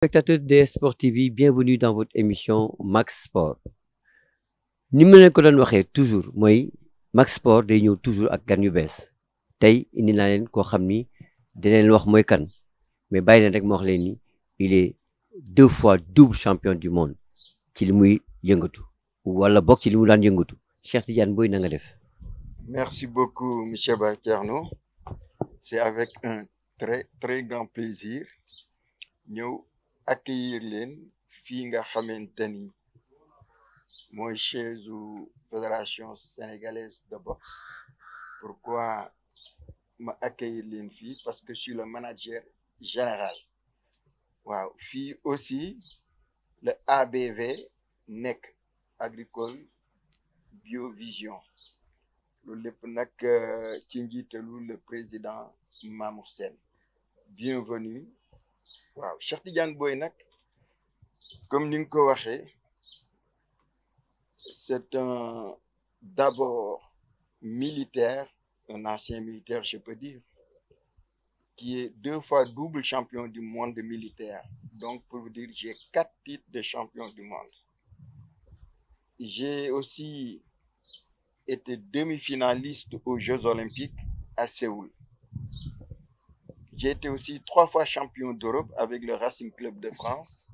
Spectateurs de Sport TV, bienvenue dans votre émission Max Sport. Ni ma leen ko doon waxee toujours mooy Max Sport day ñëw toujours ak gan yu bees tey indi naa leen koo xam ni dina leen wax mooy kan mais bàyyi leen rek ma wax leen ni il est 2 fois double champion du monde ci li muy yëngatu wala bokk ci li mu daan yëngatu Cheikh Tidiane Boye na nga def. Merci beaucoup, Michel Bakerno. C'est avec un très grand plaisir ñëw accueillir leen fii nga xamante ni mooy chaise u fédération sénégalaise de boxe. Pourquoi ma accueillir leen fii? Parce que je suis le manager général. waaw fii aussi le ABV nekk agricole biovision loolu lépp nag ci njiitalu le président Mamour Sène. Bienvenue. waaw Cheikh Tidiane Boye nag comme ni nga ko waxee c'est un d'abord militaire, un ancien militaire je peux dire, qui est 2 fois double champion du monde militaire. Donc pour vous dire, j'ai 4 titres de champion du monde. J'ai aussi été demi-finaliste aux Jeux Olympiques à Séoul. J'ai été aussi 3 fois champion d'Europe avec le Racing Club de France.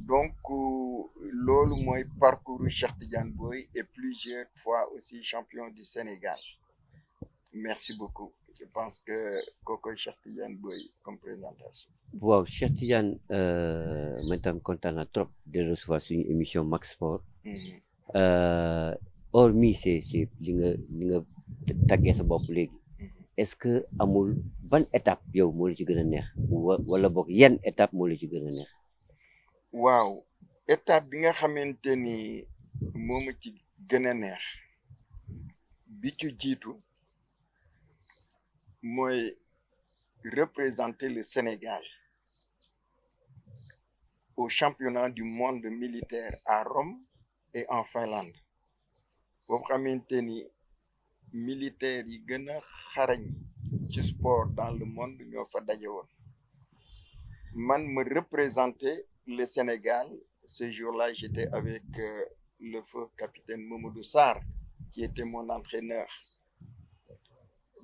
Donc, loolu mooy parcours Cheikh Tidiane Boye et plusieurs fois aussi champion du Sénégal. Merci beaucoup. Je pense que kooku Cheikh Tidiane Boye comme présentation. waaw Cheikh Tidiane man tam kontaan na trop de recevoir suñu émission Max Sport. Hormis c'est li nga tàggee sa bopp léegi. Est-ce que amul ban étape yow moo la ci gën a neex wala boog yan étape moo la ci gën a neex. waaw étape bi nga xamante ni moo ma ci gën a neex bi ci jiitu mooy représenter le Sénégal au championnat du monde militaire à Rome et en Finlande. boo xamante ni militaires yi gën a xarañ ci sport dans le monde ñoo fa daje woon man me représenter le Sénégal. Ce jour-là j'étais avec le feu capitaine Mamadou Sarr qui était mon entraîneur.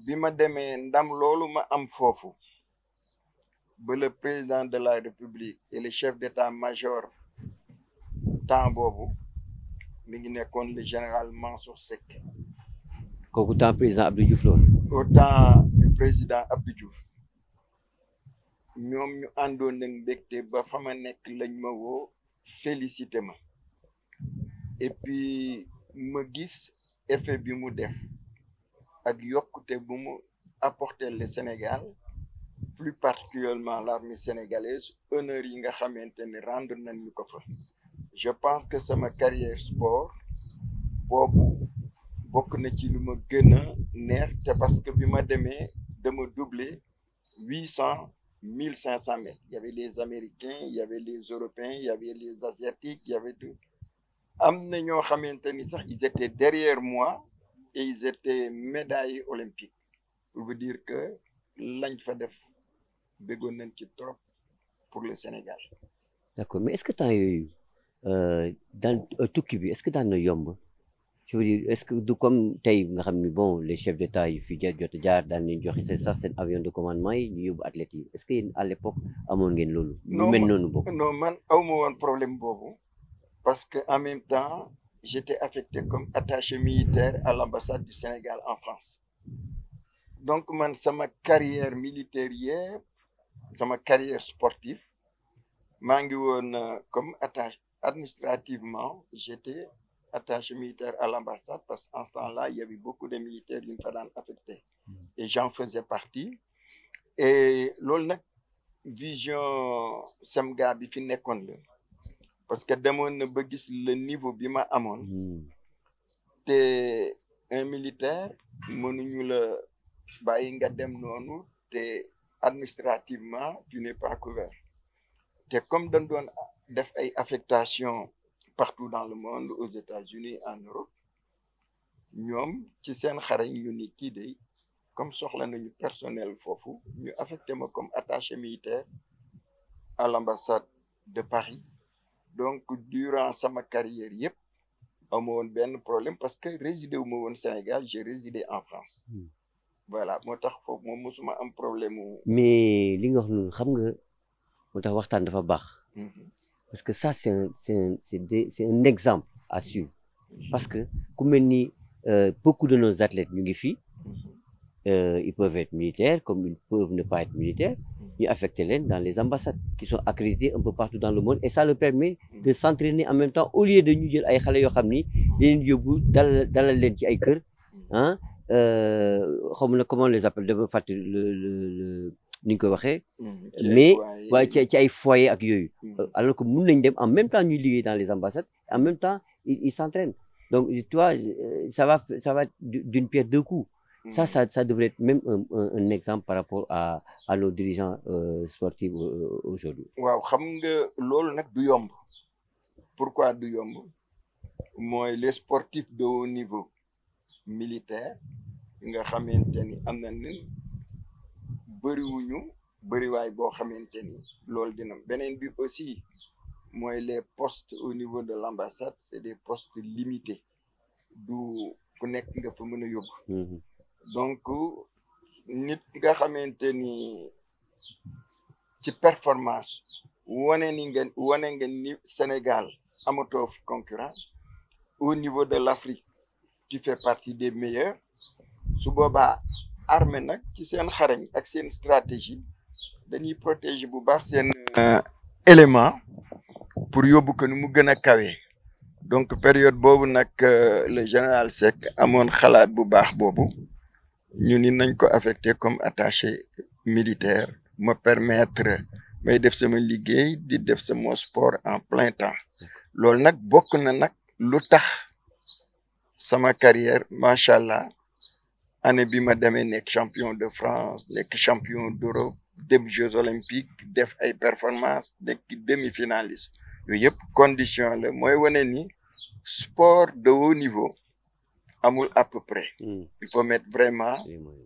bi ma demee ndam loolu ma am foofu ba le président de la République et le chef d'état-major temps boobu mi ngi nekkoon le général Mansour Seck. kooku temps président Abdou Diouf loolu. au temps du président Abdou Diouf ñoom ñu àndoon nag mbégte ba fa ma nekk lañ ma woo félicité ma et puis ma gis effet bi mu def ak yokkute bu mu apporter le Sénégal, plus particulièrement l'armée sénégalaise, honneur yi nga xamante ne rendre nañ ñu ko fa. Je pense que sama carrière sport boobu bokk na ci lu ma gën a neex te parce que bi ma demee dama doubler 800 1500 mètres. Il y avait les Américains, il y avait les Européens, il y avait les Asiatiques, il y avait tout. am na ñoo xamante ni sax ils étaient derrière moi et ils étaient médaillés olympiques. Pour vous dire que lañ fa def bëggoon nañ ci trop pour le Sénégal. D'accord, mais est-ce que temps yooyu dans tukki bi est-ce que daan na yomb. Je veux dire est-ce que du comme tey nga xam ni bon les chefs d'État yi fi jot a jaar daan nañ joxe sax seen avion de commandement yi ñu yóbbu athlètes yi est-ce que yéen à l'époque amoon ngeen loolu. lu mel noonu boobu. non man awma woon problème boobu parce que en même temps j'étais affecté comme attaché militaire à l'ambassade du Sénégal en France. Donc man sama carrière militaire yëpp sama carrière sportive maa ngi woon comme attaché administrativement j'étais attaché militaire à l'ambassade parce qu'en ce temps-là il y avait beaucoup de militaires yu ñu fa daan affecté et j'en faisais partie. Et loolu nag vision Semga bi fi nekkoon la parce que demoon na ba gis le niveau bi ma amoon te un militaire mënuñu la bàyyi nga dem noonu te administrativement tu n'es pas couvert te comme dañ doon def ay affectation partout dans le monde, aux États-Unis, en Europe ñoom ci seen xarañ ñu ni kii de comme soxla nañu personnel foofu ñu affecté ma comme attaché militaire à l'ambassade de Paris donc durant sama carrière yëpp amoo woon benn problème parce que résidé wu ma woon Sénégal j'ai résidé en France voilà moo tax foofu moom mosuma am problème mu. mais li nga wax noonu xam nga moo tax waxtaan dafa baax parce que ça c'est un exemple à suivre parce que ku mel ni beaucoup de nos athlètes ñu ngi fii ils peuvent être militaires comme ils peuvent ne pas être militaires ñu affecté leen dans les ambassades qui sont accréditées un peu partout dans le monde et ça leur permet de s'entraîner en même temps au lieu de ñu jël ay xale yoo xam ni leen yóbbu dalal leen ci ay kër ah xam na comment on les appelle dama fàtte le ni ñu koy waxee mais waaye ci ay foyer ak yooyu alors que mun nañ dem en même temps ñuy liggéey dans les ambassades en même temps ils s'entraînent donc tu vois ça va d'une pierre deux coups. Ça devrait être même un exemple par rapport à nos dirigeants sportifs aujourd'hui. waaw xam nga loolu nag du yomb pourquoi du yomb mooy les sportifs de haut niveau militaire nga xamante ni am na ni bëriwuñu bëriwaay boo xamante ni loolu dina beneen bi aussi mooy les postes au niveau de l'ambassade c'est des postes limités du ku nekk nga fa mën a yóbbu. donc nit nga xamante ni ci performance wane nga ni Sénégal amatoo fi concurrent au niveau de l'Afrique tu fais partie des meilleurs su boobaa armée nag ci seen xarañ ak seen stratégie dañuy protéger bu baax seen élément pour yóbbu ko ni mu gën a kawee donc période boobu nag le général Seck amoon xalaat bu baax boobu ñu ni nañ ko affecté comme attaché militaire ma permettre may def sama liggéey di def sama sport en plein temps loolu nag bokk na nag lu tax sama carrière macha allah année bi ma demee nekk champion de France nekk champion d'Europe dem Jeux olympiques def ay performance nekk demi-finaliste yooyu yëpp condition la mooy wane ni sport de haut niveau amul à peu près. Il faut mettre vraiment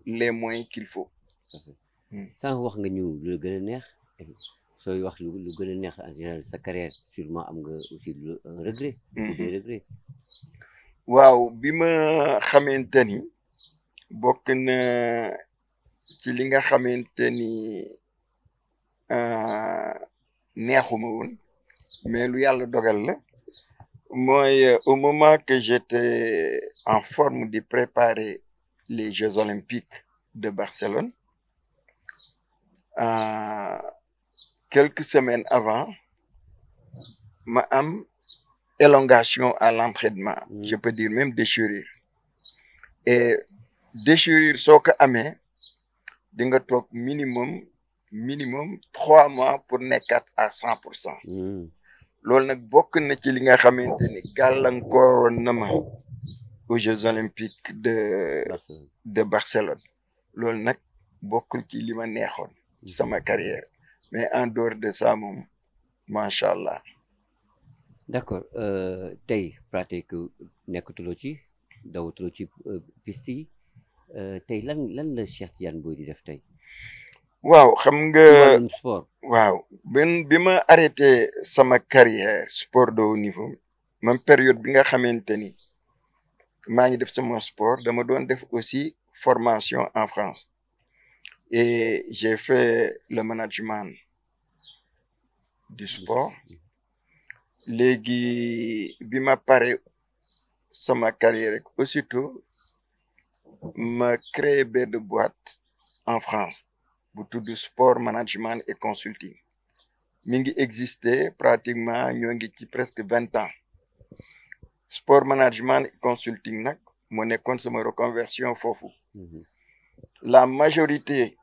les moyens qu'il faut. Sànq wax nga ñu lu gën a neex sooy wax lu gën a neex en général sa carrière sûrement am nga aussi un regret. Des regrets. waaw bi ma xamante ni bokk na ci li nga xamante ni neexuma woon mais lu yàlla dogal la. Moi, au moment que j'étais en forme de préparer les Jeux olympiques de Barcelone, quelques semaines avant, ma am élongation à l'entraînement, je peux dire même déchirure. Et déchirure, soo ko amee di nga toog minimum 3 mois pour nekkat à 100%. loolu nag bokk na ci li nga xamante ni gàllankooroon na ma aux Jeux olympiques de Barcelone loolu nag bokkul ci li ma neexoon ci sama carrière mais en dehors de ça moom macha allah. d'accord tey pratique nekkatuloo ci dawatuloo ci piste yi tey lan la Cheikh Tidiane Boye di def tey. waaw xam nga sport. waaw bi ma arrêté sama carrière sport de haut niveau même période bi nga xamante ni maa ngi def sama sport dama doon def aussi formation en France et j'ai fait le management du sport léegi bi ma pare sama carrière rek aussitôt ma créé benn boîte en France bu tudd sport management et consulting mi ngi exister pratiquement ñoo ngi ci presque 20 ans sport management et consulting nag moo nekkoon sama reconversion foofu la majorité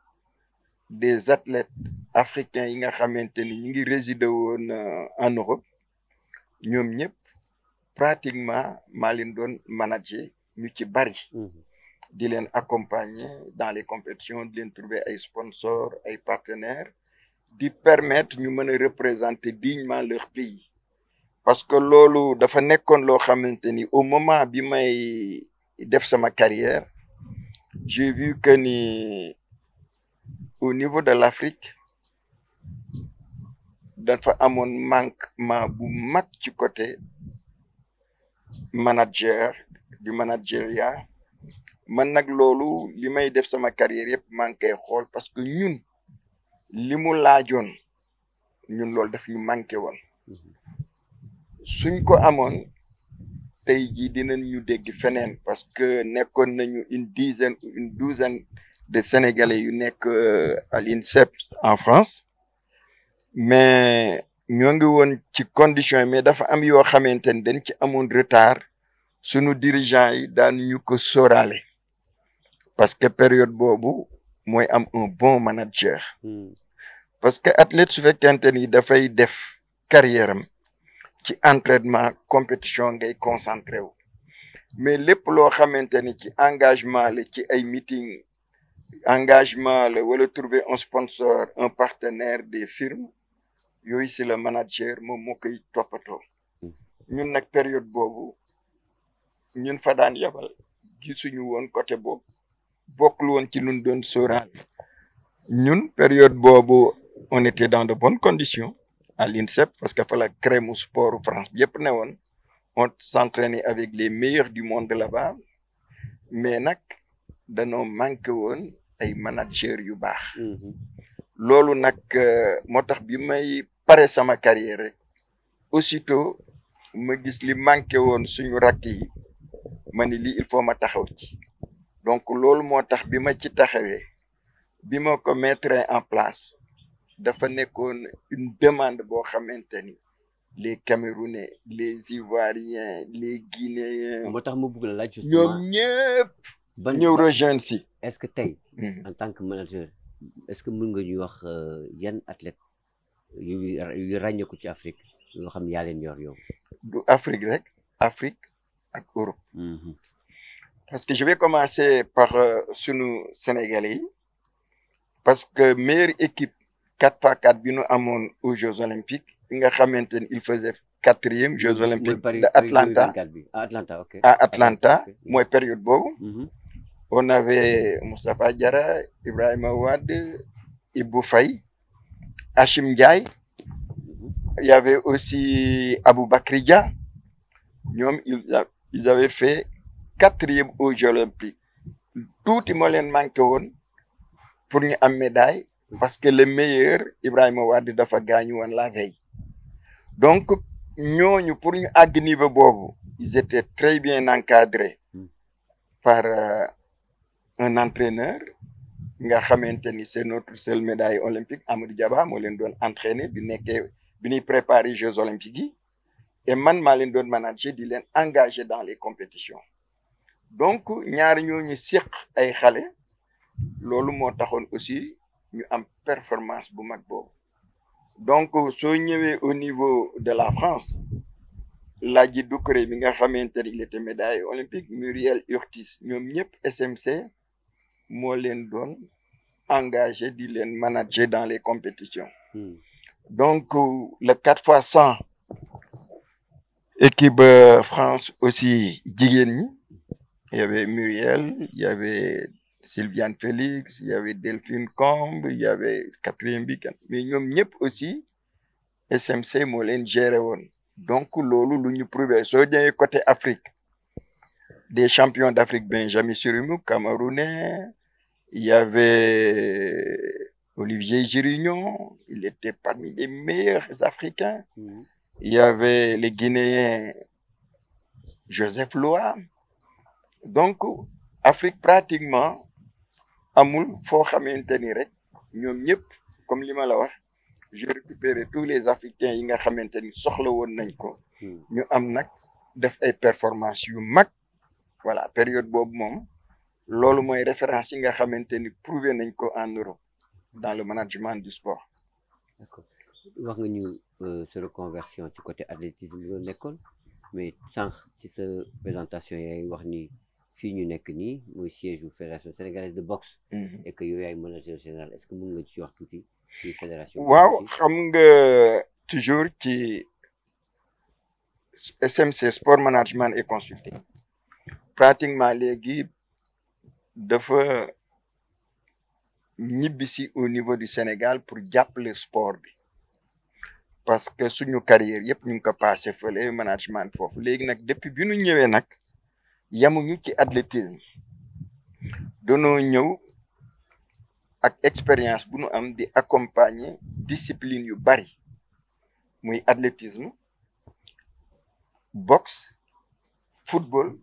des athlètes africains yi nga xamante ni ñu ngi résider woon en Europe ñoom ñëpp pratiquement maa leen doon manager ñu ci bari di leen accompagner dans les compétitions di leen trouver ay sponsors ay partenaires di permettre ñu mën a représenter dignement leur pays parce que loolu dafa nekkoon loo xamante ni au moment bi may def sama carrière j'ai vu que ni au niveau de l'Afrique dafa amoon manquement bu mag ci côté manager du managériat man nag loolu li may def sama carrière yëpp maa ngi koy xool parce que ñun li mu laajoon ñun loolu daf ñu manqué woon suñ ko amoon tey jii dinañ ñu dégg feneen parce que nekkoon nañu une douzaine de Sénégalais yu nekk à l'INSEP en France mais ñoo ngi woon ci condition yi mais dafa am yoo xamante ni dañ ci amoon retard sunu dirigeants yi daan ñu ko sóoraale parce que période boobu mooy am un bon manager parce que athlète su fekkente ni dafay def carrière am ci entraînement compétition ngay concentré wu mais lépp loo xamante ni ci engagement la ci ay meeting engagement la wala trouver un sponsor un partenaire des firmes yooyu si le manager moom moo koy toppatoo ñun nag période boobu ñun fa daan yabal gisuñu woon côté boobu bokkul woon ci luñ doon sóoraale ñun période boobu on était dans de bonnes conditions à l'INSEP parce que fa la crème sport France yëpp ne woon on s'entraînait avec les meilleurs du monde là-bas mais nag danoo manqué woon ay manager yu baax loolu nag moo tax bi may pare sama carrière rek aussitôt ma gis li manqué woon suñu rakk yi ma ni lii il faut ma taxaw ci donc loolu moo tax bi ma ci taxawee bi ma ko mettre en place dafa nekkoon une demande boo xamante ni les Camerounais les Ivoiriens les Guinéens moo tax ma bëgg la laaj justement ñoom ñëpp ñëw rejoindre si est-ce que tey en tant que manager est-ce que mën nga ñu wax yan athlète yu ràññeeku ci Afrique yoo xam ne yaa leen yor yow du Afrique rek Afrique ak Europe parce que je vais commencer par sunu Sénégalais yi parce que meilleure équipe 4x4 bi ñu amoon aux Jeux Olympiques nga xamante ni il faisait 4e Jeux Olympiques de Atlanta à Atlanta mooy période boobu on avait Moustapha Diarra Ibrahima Wade Ibou Faye Hachim Ndiaye il y avait aussi Aboubacry Dia ñoom ils avaient fait 4e aux Jeux Olympiques tuuti moo leen manqué woon pour ñu am médaille parce que le meilleur Ibrahima Wade dafa gaañu woon la veille donc ñooñu pour ñu àgg niveau boobu ils étaient très bien encadrés par un entraîneur nga xamante ni c'est notre seule médaille olympique Amadou Diaba moo leen doon entraîner bi ñuy préparer Jeux olympiques yi et man maa leen doon manager di leen engager dans les compétitions donc ñaari ñooñu seq ay xale loolu moo taxoon aussi ñu am performance bu mag boobu donc soo ñëwee au niveau de la France Ladji Doucouré bi nga xamante ni il était médaille olympique Muriel Hurtis ñoom ñëpp SMC moo leen doon engagé di leen manager dans les compétitions donc le 4x100 équipe France aussi jigéen ñi il y avait Muriel il y avait Sylviane Félix il y avait Delphine Combe il y avait quatrième bi mais ñoom ñëpp aussi SMC moo leen géré woon donc loolu lu ñu prouvé soo ñëwee côté Afrique des champions d'Afrique Benjamin Sirumou Camerounais il y avait Olivier Girignon il était parmi les meilleurs Africains il y avait les Guinéens Joseph Loa donc Afrique pratiquement amul foo xamante ni rek ñoom ñëpp comme li ma la wax j'ai récupéré tous les Africains yi nga xamante ni soxla woon nañ ko ñu am nag def ay performances yu mag voilà période boobu moom loolu mooy référence yi nga xamante ni prouvé nañ ko en Europe dans le management du sport. D'accord wax nga ñu sa reconversion ci côté athlétisme bi doon nekkoon mais sànq ci sa présentation yaay wax ni fii ñu nekk nii mooy siège u fédération sénégalaise de boxe et que yow yaay manager général est-ce que mën nga ci wax tuuti ci fédération waaw xam nga toujours ci SMC sport management et consulting pratiquement léegi dafa ñibbisi au niveau du Sénégal pour jàppale sport bi parce que suñu carrière yëpp ñu ngi ko passé fële management foofu léegi nag depuis bi ñu ñëwee nag yamuñu ci athlétisme danoo ñëw ak expérience bu nu am di accompagner discipline yu bari muy athlétisme boxe football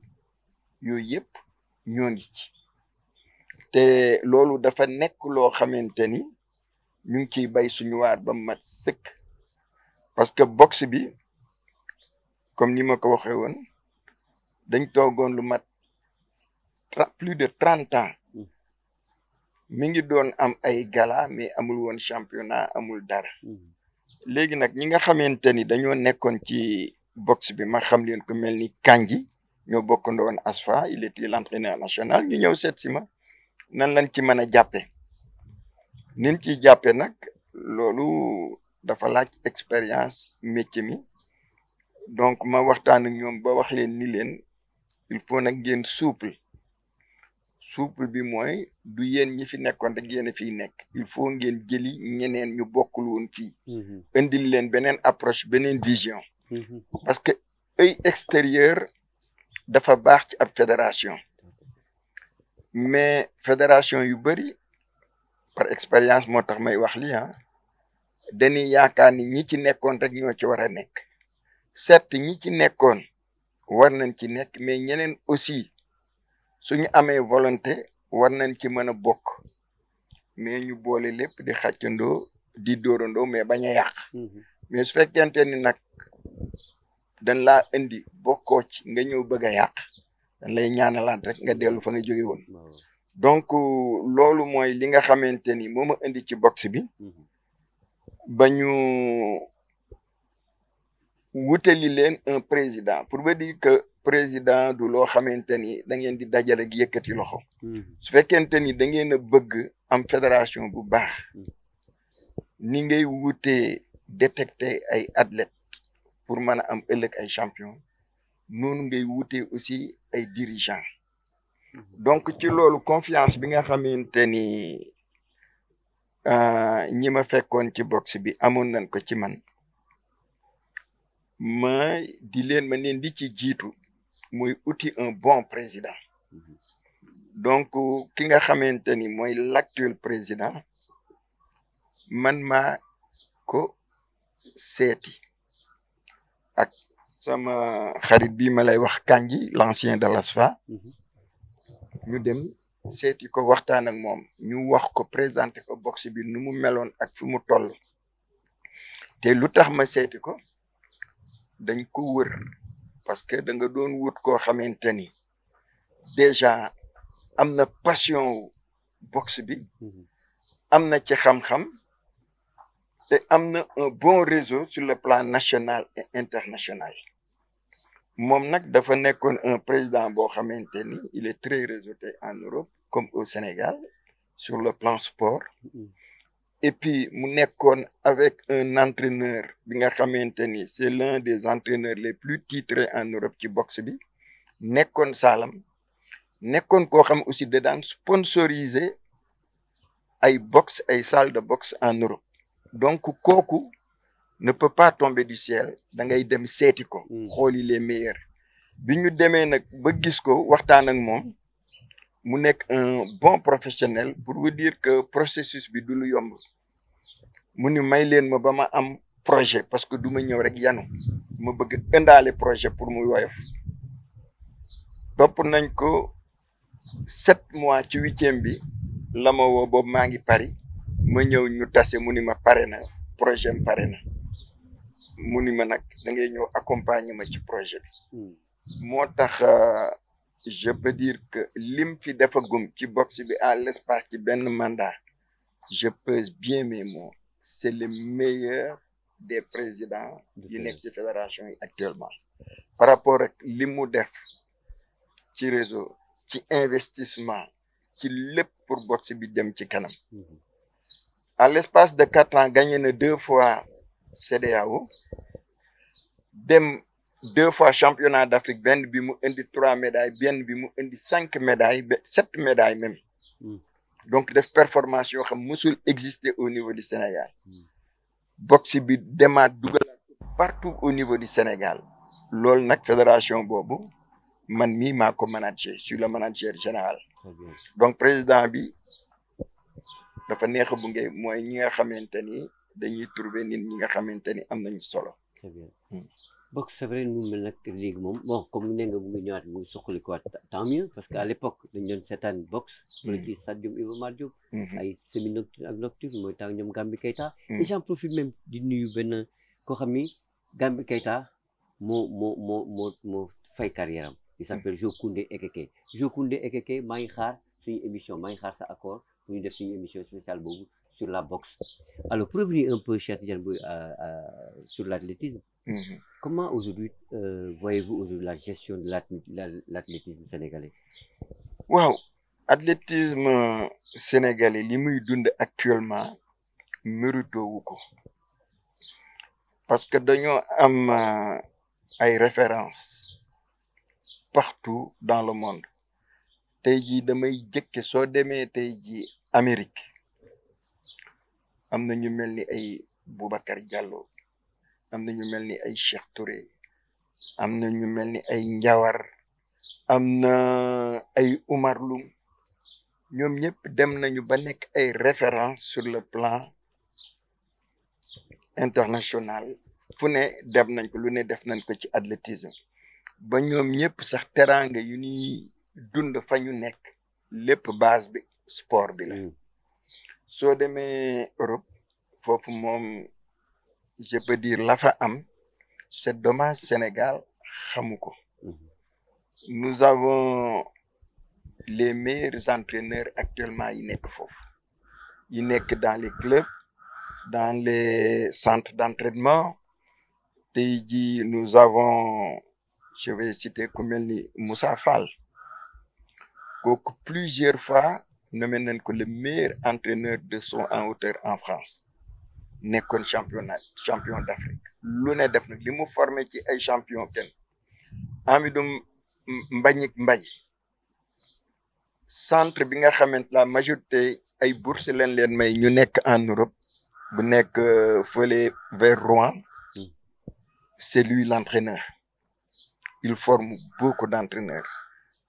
yooyu yëpp ñoo ngi ci te loolu dafa nekk loo xamante ni ñu ngi ciy bay suñu waar ba mat sëkk parce que boxe bi comme ni ma ko waxee woon dañ toogoon lu mat plus de 30 ans mi ngi doon am ay gala mais amul woon championnat amul dara léegi nag ñi nga xamante ni dañoo nekkoon ci boxe bi ma xam leen ko mel ni Kandji ñoo bokkandoo woon ASFA il était l'entraîneur national ñu ñëw seet si ma nan lañ ci mën a jàppe nin ciy jàppe nag loolu dafa laaj expérience métier mi donc ma waxtaan ak ñoom ba wax leen ni leen il faut nag ngeen souple bi mooy du yéen ñi fi nekkoon rek yéen a fiy nekk il faut ngeen jëli ñeneen ñu bokkul woon fii indil leen beneen approche beneen vision parce que œil extérieur dafa baax ci ab fédération mais fédération yu bëri par expérience moo tax may wax li dañuy yaakaar ni ñi ci nekkoon rek ñoo ci war a nekk certes ñi ci nekkoon war nañ ci nekk mais ñeneen aussi suñu amee volonté war nañ ci mën a bokk mais ñu boole lépp di xàccandoo di dóorandoo mais bañ a yàq mais su fekkente ni nag dañ laa indi bokkoo ci nga ñëw bëgg a yàq dañ lay ñaanalaat rek nga dellu fa nga jóge woon donc loolu mooy li nga xamante ni moo ma indi ci boxe bi ba ñu wutali leen un président pour me dire que président du loo xamante ni da ngeen di dajale ak yëkkati loxo su fekkente ni da ngeen a bëgg am fédération bu baax ni ngay wutee détecter ay athlètes pour mën a am ëllëg ay champion noonu ngay wutee aussi ay dirigeants donc ci loolu confiance bi nga xamante ni ñi ma fekkoon ci boxe bi amoon nañ ko ci man ma leen di ci jiitu muy outil un bon président donc ki nga xamante ni mooy l'actuel président man maa ko seeti ak sama xarit bi ma lay wax Kandji l'ancien de l'ASFA ñu dem seeti ko waxtaan ak moom ñu wax ko présenter ko boxe bi nu mu meloon ak fi mu toll te lu tax ma seeti ko dañ ko wër parce que da nga doon wut koo xamante ni déjà am na passion boxe bi am na ci xam-xam te am na un bon réseau sur le plan national et international moom nag dafa nekkoon un président boo xamante ni il est très réseauté en Europe comme au Sénégal sur le plan sport et puis mu nekkoon avec un entraîneur bi nga xamante ni c'est l'un des entraîneurs les plus titrés en Europe ci boxe bi nekkoon Saalam nekkoon koo xam aussi da daan sponsoriser ay boxe ay salles de boxe en Europe donc kooku ne peut pas tomber du ciel da ngay dem seeti ko xooli les meilleurs bi ñu demee nag ba gis ko waxtaan ak moom mu nekk un bon professionnel pour vous dire que processus bi du lu yomb mu ni may leen ma ba ma am projet parce que du ma ñëw rek yanu ma bëgg indaale projet pour mu woyof topp nañ ko 7 mois ci 8e bi la ma woo boobu maa ngi Paris ma ñëw ñu tase mu ni ma pare na projet am pare na mu ni ma nag da ngay ñëw accompagner ma ci projet bi moo tax je peux dire que lim fi defagum ci boxe bi à l'espace ci benn mandat je pèse bien mes mots c'est le meilleur des présidents yi nekk ci fédération yi actuellement par rapport ak li mu def ci réseau ci investissement ci lépp pour boxe bi dem ci kanam à l'espace de 4 ans gagné na 2 fois CEDEAO dem 2 fois championnat d'Afrique benn bi mu indi 3 médailles benn bi mu indi 5 médailles 7 médailles même donc def performance yoo xam musul exister au niveau du Sénégal boxe bi demaat dugal partout au niveau du Sénégal loolu nag fédération boobu man mii maa ko manager je suis le manager général donc président bi dafa neex a bunge mooy ñi nga xamante ni dañuy trouver nit ñi nga xamante ni am nañu solo. Très bien. Boxe c'est vrai nu mel nag léegi moom bon comme ne nga mu ngi ñëwaat mu ngi soxali ko tant mieux parce que à l'époque dañu doon seetaan boxe fële ci stade Iba Mar Diop ay semi nocturne ak nocturne mooy temps ñoom Gambi Keita et j'en profite même di nuyu benn koo xam ni Gambi Keita moo fay carrière am il s'appelle Jokoundé Ekeke Jokoundé Ekeke maa ngi xaar suñu émission maa ngi xaar sa accord pour ñu def suñu émission spéciale boobu sur la boxe alors pour revenir un peu Cheikh Tidiane Boye sur l'athlétisme. Comment aujourd'hui voyez-vous aujourd'hui la gestion de l'athlétisme sénégalais? Waaw athlétisme sénégalais li muy dund actuellement mérito wu ko parce que dañoo am ay références partout dans le monde tey jii damay jëkke soo demee tey jii Amérique am na ñu mel ni ay Boubacar Diallo am na ñu mel ni ay Cheikh Touré am na ñu mel ni ay Njawar am na ay Oumar Loum ñoom ñëpp dem nañu ba nekk ay références sur le plan international fu ne dem nañ ko lu ne def nañ ko ci athlétisme ba ñoom ñëpp sax teraanga yu ñuy dund fa ñu nekk lépp base bi sport bi la soo demee Europe foofu moom je peux dire la fa am c'est dommage Sénégal xamu ko nous avons les meilleurs entraîneurs actuellement yi nekk foofu yi nekk dans les clubs dans les centres d'entraînement tey jii nous avons je vais citer ku mel ni Moussa Fall kooku plusieurs fois nommé nañ ko le meilleur entraîneur de saut en hauteur en France nekkoon champion d'Afrique lu ne def nag li mu formé ci ay champion kenn Amidou Mbagnick Mbaye centre bi nga xamante la majorité ay bourse leen may ñu nekk en Europe bu nekk fële vers Rouen c'est lui l'entraîneur il forme beaucoup d'entraîneurs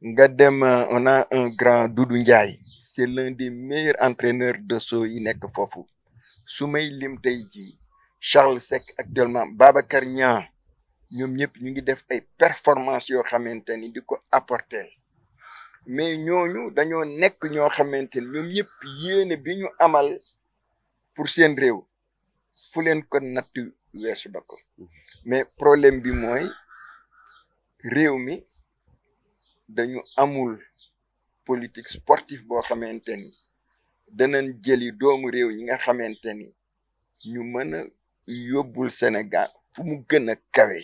nga dem on a un grand Doudou Ndiaye c'est l'un des meilleurs entraîneurs de saut yi nekk foofu su may lim tey jii Charles Seck actuellement Babacar Niang ñoom ñëpp ñu ngi def ay performances yoo xamante ni di ko apporter mais ñooñu dañoo nekk ñoo xamante ni ñoom ñëpp yéene bi ñu amal pour seen réew fu leen ko natt weesu ba ko mais problème bi mooy réew mi dañu amul politique sportive boo xamante ni danañ jëli doomu réew yi nga xamante ni ñu mën a yóbbul Sénégal fu mu gën a kawe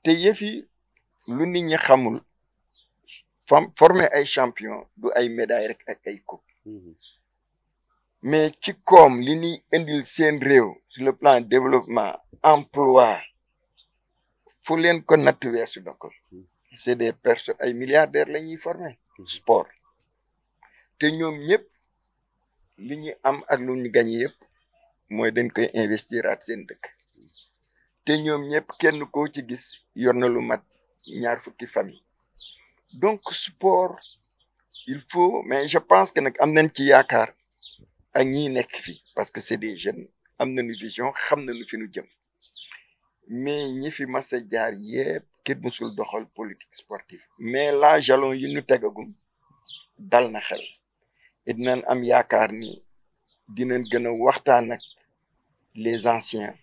te yëf yi lu nit ñi xamul former ay champion du ay médaille rek ak ay coupe mais ci koom li ñuy indil seen réew sur le plan développement emploi fu leen ko natt weesu da ko c'est des personnes ay milliardaires la ñuy former sport te ñoom ñëpp li ñu am ak lu ñu gagné yëpp mooy dañ koy investir at seen dëkk te ñoom ñëpp kenn koo ci gis yor na lu mat 2 fukki famille donc sport il faut mais je pense que nag am nañ ci yaakaar ak ñi nekk fi parce que c'est des jeunes am nañu vision xam nañu fi ñu jëm mais ñi fi mas a jaar yëpp kenn musul doxal politique sportive mais là jalon yi ñu tegagum dal na xel et dinañ am yaakaar ni dinañ gën a waxtaan ak les anciens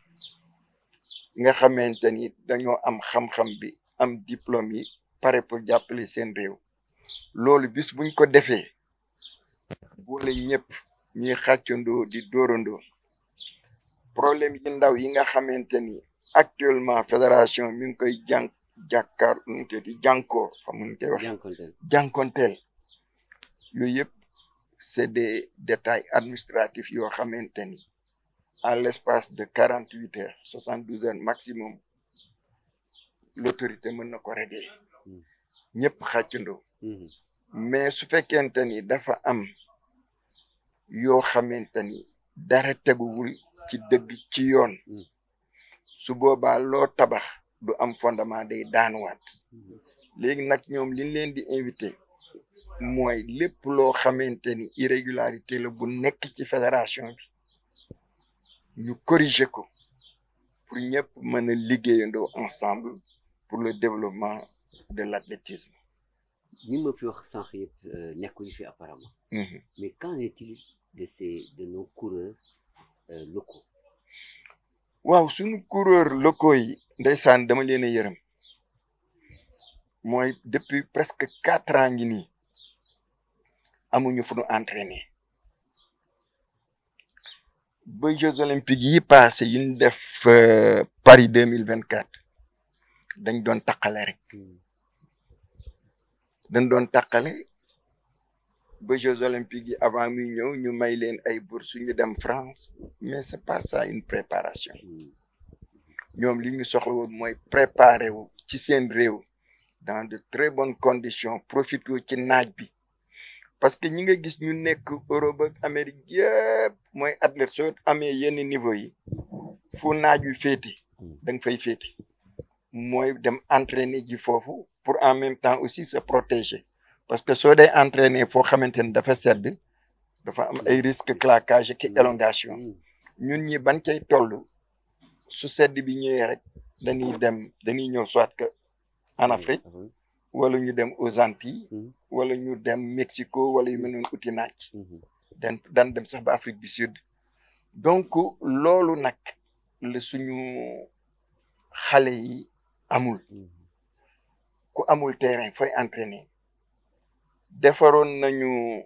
nga xamante ni dañoo am xam-xam bi am diplôme yi pare pour jàppale seen réew loolu bis buñ ko defee boole ñëpp ñuy xàccandoo di dóorandoo problème yi ndaw yi nga xamante ni actuellement fédération mi ngi koy jàkkaar nu te di jànkoor fa mu koy wax jànkonteel yooyu yëpp c'est des détails administratifs yoo xamante ni en l'espace de 48 heures 72 heures maximum l'autorité mën na ko régler ñëpp xàccandoo mais su fekkente ni dafa am yoo xamante ni dara teguwul ci dëgg ci yoon su boobaa loo tabax du am fondement day daanuwaat léegi nag ñoom liñ leen di invité mooy lépp loo xamante ni irrégularité la bu nekk ci fédération bi ñu corriger ko pour ñëpp mën a liggéeyandoo ensemble pour le développement de l'athlétisme. ñi ma fi wax sànq yëpp nekkuñu fi apparemment. Mais qu'en est-il de nos coureurs locaux? waaw suñu coureurs locaux yi ndeysaan dama leen a yërëm mooy depuis presque 4 ans ngi nii amuñu fu ñu entraîner ba Jeux olympiques yi passé yi ñu def Paris 2024 dañ doon taqale rek ba Jeux olympiques yi avant muy ñëw ñu may leen ay bourses ñu dem France mais c'est pas ça une préparation ñoom li ñu soxla woon mooy préparer wu ci seen réew dans de très bonnes conditions profiter ci naaj bi parce que ñi nga gis ñu nekk Europe ak Amérique yëpp mooy athlète soo amee yenn niveau yi fu naaj wi féete da nga fay féete mooy dem entraîner ji foofu pour en même temps aussi se protéger parce que soo dee entraîner foo xamante ne dafa sedd dafa am ay risque claquage ki élongation ñun ñi ban cay toll su sedd bi ñëwee rek dañuy ñëw soit que en Afrique wala ñu dem aux Antilles wala ñu dem Mexico wala yu mel noonu uti naaj dan dem sax ba Afrique du Sud donc loolu nag la suñu xale yi amul ku amul terrain fooy entraîner defaroon nañu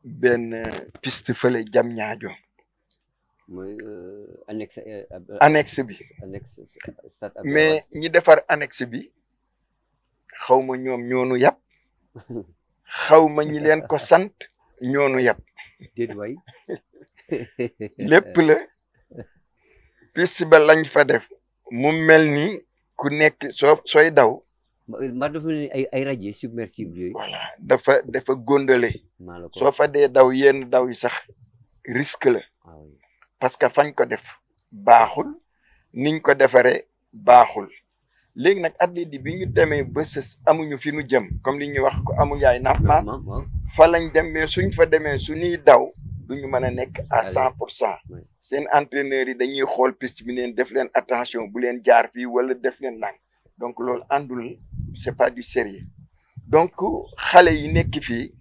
benn piste fële Diamniadio mooy annexe bi mais ñi defar annexe bi xawma ñoom ñoonu yàpp xawma ñi leen ko sant ñoonu yàpp déet waay lépp la piste ba lañ fa def mu mel ni ku nekk sooy daw ma dafa ne ay radier submersible yooyu voilà dafa gondole soo fa dee daw yenn daw yi sax risque la parce que fañ ko def baaxul niñ ko defaree baaxul léegi nag athlètes yi bi ñu demee ba sës amuñu fi nu jëm comme li ñuy wax ko amul yaay naaf maan fa lañ dem mais suñ fa demee suñuy daw duñu mën a nekk à 100% seen entraîneurs yi dañuy xool piste bi neen def leen attention bu leen jaar fii wala def leen nang donc loolu àndul c'est pas du sérieux donc xale yi nekk fii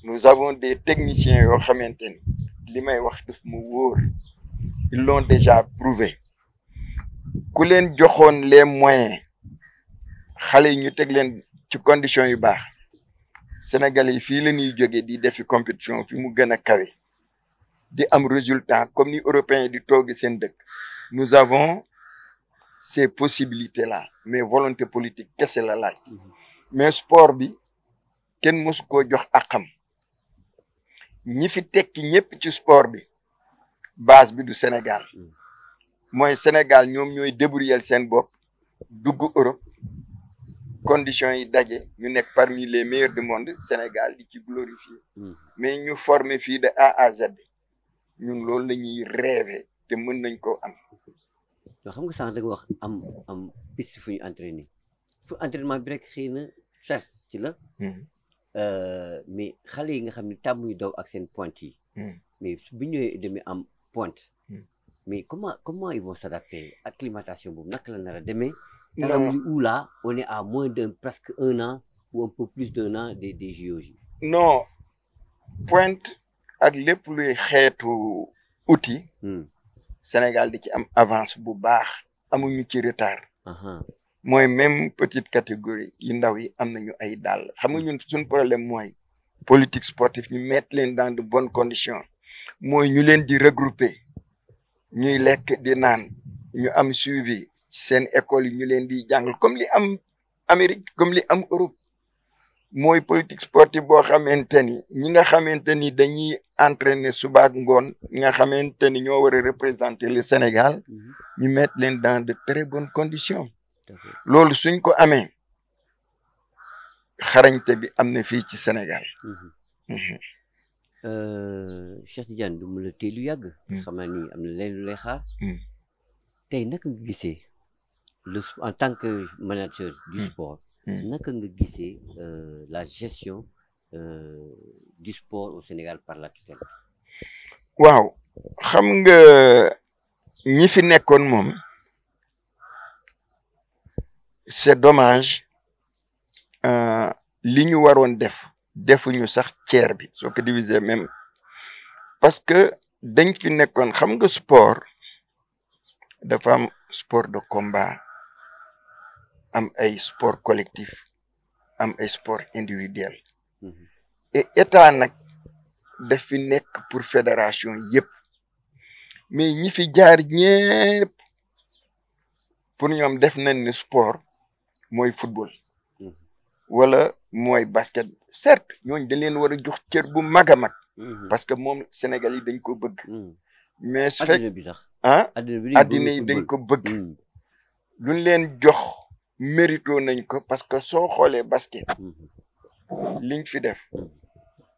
nous avons des techniciens yoo xamante ni li may wax daf mu wóor ils l'ont déjà prouvé ku leen joxoon les moyens xale yi ñu teg leen ci conditions yu baax Sénégalais yi fii la ñuy jógee di defi compétition fi mu gën a kawe di am résultat comme ni européens yi di toogi seen dëkk nous avons ces possibilités là mais volonté politique kese la laaj mais sport bi kenn mësu koo jox akam ñi fi tekki ñëpp ci sport bi base bi du Sénégal mooy Sénégal ñoom ñooy débrouiller seen bopp dugg Europe conditions yi daje ñu nekk parmi les meilleurs du monde Sénégal di ci glorifier mais ñu former fii de A à Z ñun loolu la ñuy rêver te mën nañ koo am. yoo xam nga sànq da nga wax am piste fu ñu entraîner fu entraînement bi rek xëy na chef ci la mais xale yi nga xam ne tàmmuñu daw ak seen pointe yi mais bu ñëwee demee am pointe mais comment ils vont s'adapter acclimatation boobu naka la nar a demee où là on est à moins presque 1 an ou un peu plus d'1 an des JOJ. non pointe ak lépp luy xeetu outil Sénégal di ci am avance bu baax amuñu ci retard mooy même petite catégorie yi ndaw yi am nañu ay dàll xam nga ñun suñu problème mooy politique sportive ñu mettre leen dans de bonnes conditions mooy ñu leen di regrouper ñuy lekk di naan ñu am suivi seen école yi ñu leen di jàngal comme li am Amérique comme li am Europe mooy politique sportive boo xamante ni ñi nga xamante ni dañuy entraîner suba ak ngoon ñi nga xamante ni ñoo war a représenter le Sénégal ñu mettre leen dans de très bonnes conditions loolu suñ ko amee xarañte bi am na fii ci Sénégal Cheikh Tidiane du mu la téye lu yàgg. parce que xam naa ni am na leen lu lay xaar. tey naka nga gisee en tant que manager du sport. naka nga gisee la gestion du sport au Sénégal par la tutelle. waaw xam nga ñi fi nekkoon moom c'est dommage li ñu waroon defuñu sax tiers bi soo ko diviser même parce que dañ fi nekkoon xam nga sport dafa am sport de combat am ay sport collectif am ay sport individuel et état nag daf fi nekk pour fédération yëpp mais ñi fi jaar ñëpp pour ñoom def nañ ni sport mooy football wala mooy basket certes ñooñu dañ leen war a jox cër bu mag a mag parce que moom Sénégal yi dañ ko bëgg mais su fekk addina yi dañ ko bëgg luñ leen jox mérito nañ ko parce que soo xoolee basket liñ fi def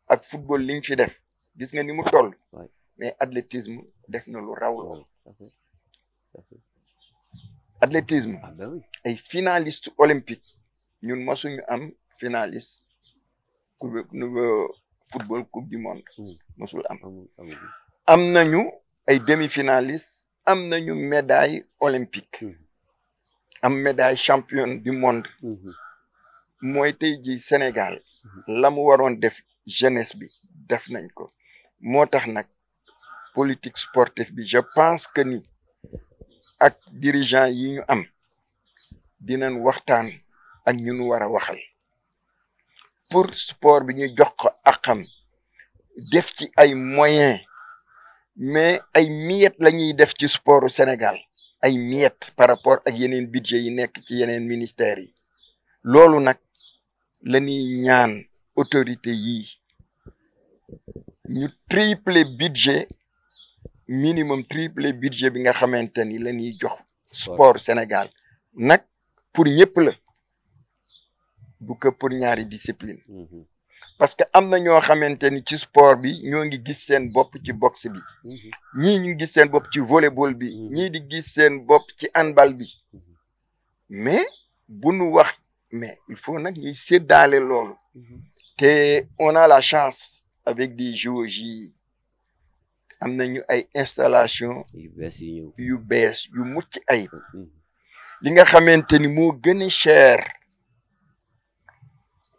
ak football liñ fi def gis nga ni mu toll mais athlétisme def na lu raw lool athlétisme ay finaliste olympique ñun masuñu am finaliste football coupe du monde mosul am nañu ay demi-finaliste am nañu médaille olympique am médaille championne du monde mooy tey ji Sénégal la mu waroon def jeunesse bi def nañ ko moo tax nag politique sportive bi je pense que ni ak dirigeant yi ñu am dinañ waxtaan ak ñu nu war a waxal pour sport bi ñu jox ko akam def ci ay moyens mais ay miettes la ñuy def ci sportu Sénégal ay miettes par rapport ak yeneen budget yi nekk ci yeneen ministères yi loolu nag la ñuy ñaan autorité yi ñu tripler budget minimum tripler budget bi nga xamante ni la ñuy jox sport Sénégal nag pour ñëpp la bu ko pour ñaari discipline parce que am na ñoo xamante ni ci sport bi ñoo ngi gis seen bopp ci boxe bi ñii ñu ngi gis seen bopp ci volleyball bi ñii di gis seen bopp ci handball bi mais bu nu wax mais il faut nag ñuy séddaale loolu te on a la chance avec des JOJ am nañu ay installation yu bees yu mucc ayib li nga xamante ni moo gën a cher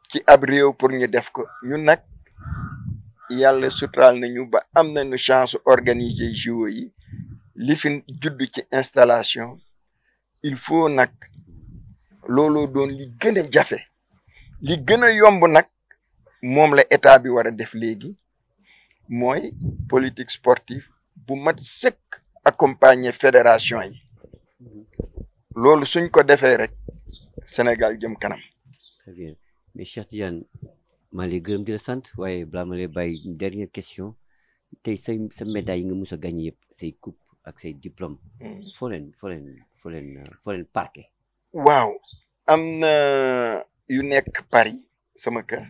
ci ab réew pour ñu def ko ñun nag yàlla suturaal nañu ba am nañu chance organiser JO yi li fi judd ci installation il faut nag looloo doon li gën a jafe li gën a yomb nag moom la état bi war a def léegi mooy politique sportive bu mat sëkk accompagner fédération yi loolu suñ ko defee rek Sénégal jëm kanam. Très bien mais Cheikh Tidiane maa lay gërëm di la sant waaye balaa ma lay bàyyi une dernière question tey sa médaille yi nga mus a gagné yëpp say coupe ak say diplôme foo leen parqué. waaw am na yu nekk Paris sama kër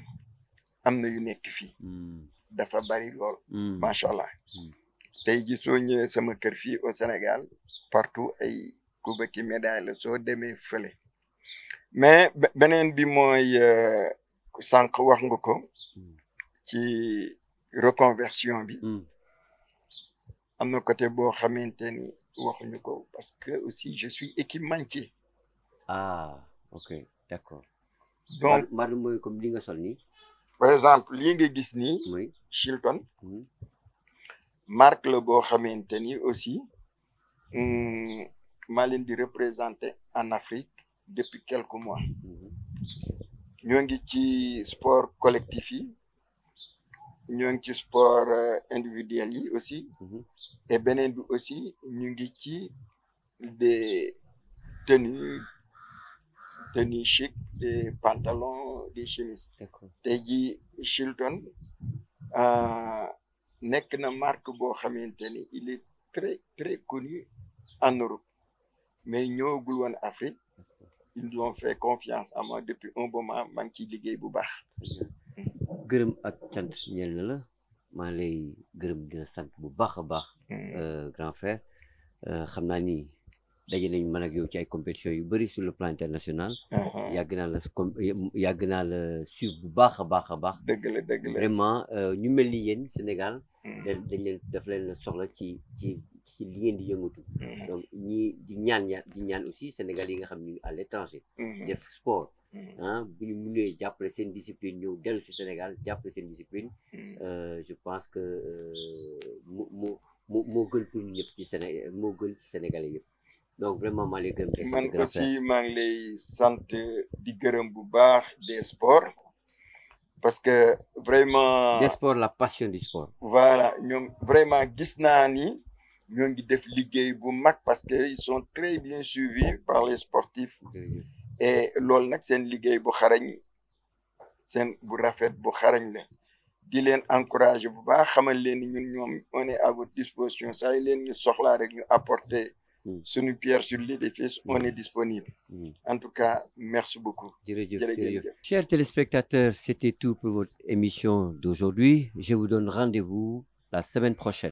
am na yu nekk fii dafa bari lool macha allah tey ji soo ñëwee sama kër fii au Sénégal partout ay coupe ki médaille la soo demee fële mais beneen bi mooy sànq wax nga ko ci reconversion bi am na côté boo xamante ni waxuñu ko parce que aussi je suis équipementier. Ah, ok, d'accord. Donc, mooy comme li nga sol nii. Par exemple, lii nga gis nii. Oui. Chilton. Marque la boo xamante ni aussi maa leen di représenter en Afrique depuis quelques mois. ñoo ngi ci sport collectif yi ñoo ngi ci sport individuel yi aussi. Et beneen bi aussi ñu ngi ci des tenues chic, des pantalons, des chemises. tey jii Chilton nekk na marque boo xamante ni il est très très connu en Europe mais ñëwagul woon Afrique ils ont fait confiance à moi depuis un bon moment maa ngi ciy liggéey bu baax. gërëm ak cant ñeel na la maa ngi lay gërëm dina sant bu baax a baax. grand frère xam naa ni daje nañu man ak yow ci ay compétitions yu bëri sur le plan international. yàgg naa la suivre bu baax a baax a baax. dëgg la dëgg la vraiment ñu mel ni yéen Sénégal. daf leen soxla ci li ngeen di yëngatu. donc di ñaan aussi Sénégal yi nga xam ni à l'étranger. def sport. bu ñu mënee jàppale seen discipline ñëw dellu si Sénégal jàppale seen discipline. je pense que moo gën pour ñëpp ci Sénégal moo gën ci Sénégalais yëpp. donc vraiment maa ngi lay gërëm di sant man aussi maa ngi lay sant di gërëm bu baax des sports parce que vraiment. des sports la passion du sport. voilà ñoom vraiment gis naa ni ñoo ngi def liggéey bu mag parce que ils sont très bien suivis par les sportifs. et loolu nag seen liggéey bu xarañ seen bu rafet bu xarañ la di leen encourager bu baax xamal leen ni ñun ñoom on est à votre disposition saa yi leen ñu soxlaa rek ñu apporter. Sunu pierre sur l'édifice, on est disponible. En tout cas, merci beaucoup. Chers téléspectateurs, c'était tout pour votre émission d'aujourd'hui. Je vous donne rendez-vous la semaine prochaine.